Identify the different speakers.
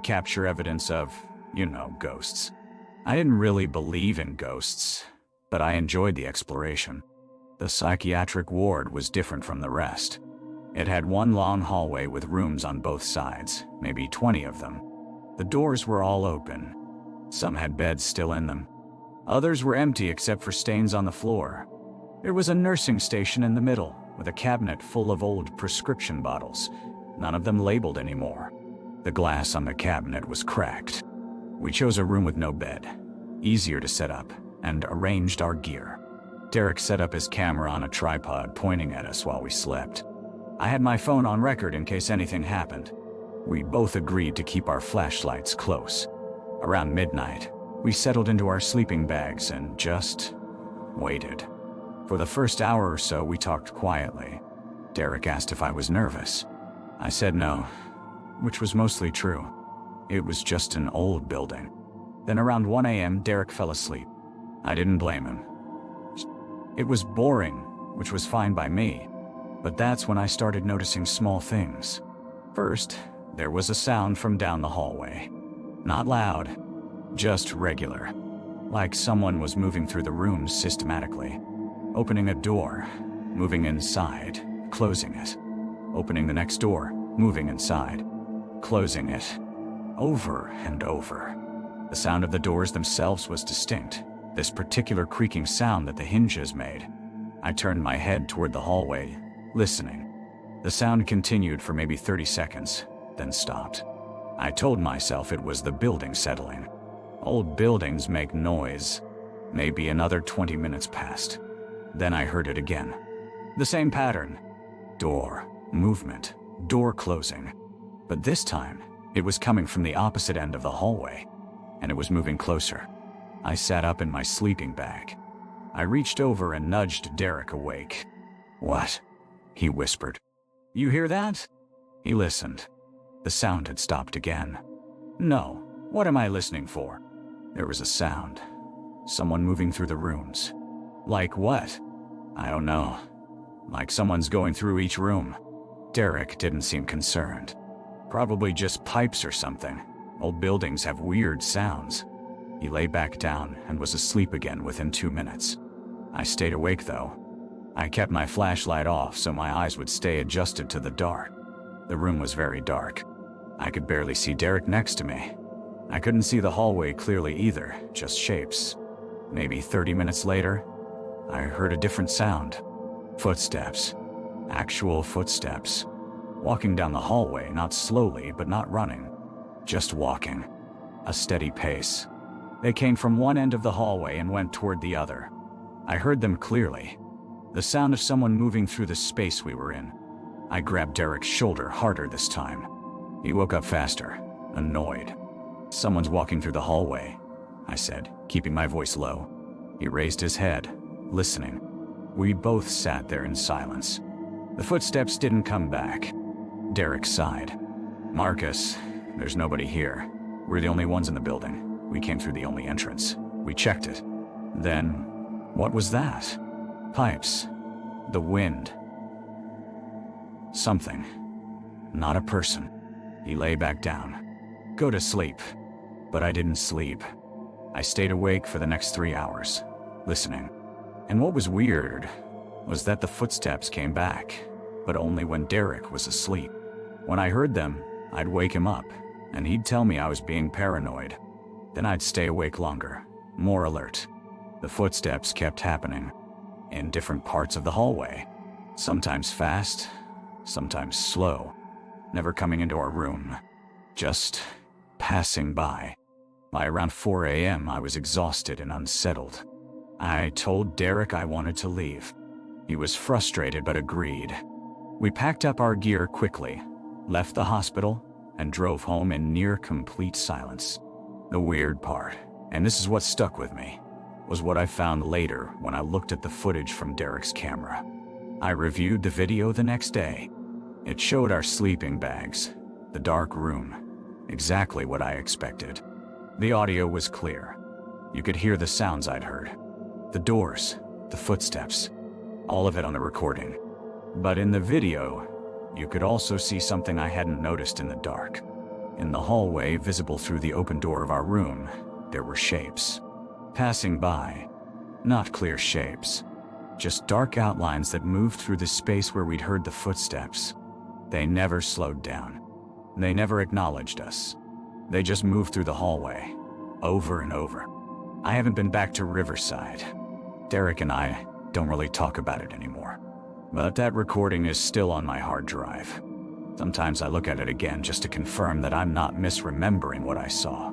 Speaker 1: could capture evidence of, ghosts. I didn't really believe in ghosts, but I enjoyed the exploration. The psychiatric ward was different from the rest. It had one long hallway with rooms on both sides, maybe 20 of them. The doors were all open. Some had beds still in them. Others were empty except for stains on the floor. There was a nursing station in the middle, with a cabinet full of old prescription bottles, none of them labeled anymore. The glass on the cabinet was cracked. We chose a room with no bed, easier to set up, and arranged our gear. Derek set up his camera on a tripod, pointing at us while we slept. I had my phone on record in case anything happened. We both agreed to keep our flashlights close. Around midnight, we settled into our sleeping bags and just waited. For the first hour or so, we talked quietly. Derek asked if I was nervous. I said no, which was mostly true. It was just an old building. Then around 1 a.m., Derek fell asleep. I didn't blame him. It was boring, which was fine by me, but that's when I started noticing small things. First, there was a sound from down the hallway. Not loud, just regular. Like someone was moving through the rooms systematically. Opening a door, moving inside, closing it. Opening the next door, moving inside, closing it. Over and over. The sound of the doors themselves was distinct, this particular creaking sound that the hinges made. I turned my head toward the hallway, listening. The sound continued for maybe 30 seconds, then stopped. I told myself it was the building settling. Old buildings make noise. Maybe another 20 minutes passed. Then I heard it again. The same pattern. Door, movement, door closing. But this time, it was coming from the opposite end of the hallway, and it was moving closer. I sat up in my sleeping bag. I reached over and nudged Derek awake. "What?" he whispered. "You hear that?" He listened. The sound had stopped again. "No, what am I listening for?" There was a sound. Someone moving through the rooms. Like what? I don't know. Like someone's going through each room. Derek didn't seem concerned. Probably just pipes or something. Old buildings have weird sounds. He lay back down and was asleep again within 2 minutes. I stayed awake though. I kept my flashlight off so my eyes would stay adjusted to the dark. The room was very dark. I could barely see Derek next to me. I couldn't see the hallway clearly either, just shapes. Maybe 30 minutes later, I heard a different sound. Footsteps. Actual footsteps. Walking down the hallway, not slowly, but not running. Just walking. A steady pace. They came from one end of the hallway and went toward the other. I heard them clearly. The sound of someone moving through the space we were in. I grabbed Derek's shoulder harder this time. He woke up faster, annoyed. "Someone's walking through the hallway," I said, keeping my voice low. He raised his head, listening. We both sat there in silence. The footsteps didn't come back. Derek sighed. "Marcus, there's nobody here. We're the only ones in the building. We came through the only entrance. We checked it. Then, what was that? Pipes. The wind. Something. Not a person." He lay back down. "Go to sleep." But I didn't sleep. I stayed awake for the next 3 hours, listening. And what was weird was that the footsteps came back, but only when Derek was asleep. When I heard them, I'd wake him up, and he'd tell me I was being paranoid. Then I'd stay awake longer, more alert. The footsteps kept happening, in different parts of the hallway. Sometimes fast, sometimes slow, never coming into our room, just passing by. By around 4 a.m., I was exhausted and unsettled. I told Derek I wanted to leave. He was frustrated but agreed. We packed up our gear quickly, left the hospital, and drove home in near complete silence. The weird part, and this is what stuck with me, was what I found later when I looked at the footage from Derek's camera. I reviewed the video the next day. It showed our sleeping bags, the dark room, exactly what I expected. The audio was clear. You could hear the sounds I'd heard. The doors, the footsteps, all of it on the recording. But in the video, you could also see something I hadn't noticed in the dark. In the hallway, visible through the open door of our room, there were shapes. Passing by. Not clear shapes. Just dark outlines that moved through the space where we'd heard the footsteps. They never slowed down. They never acknowledged us. They just moved through the hallway, over and over. I haven't been back to Riverside. Derek and I don't really talk about it anymore. But that recording is still on my hard drive. Sometimes I look at it again just to confirm that I'm not misremembering what I saw.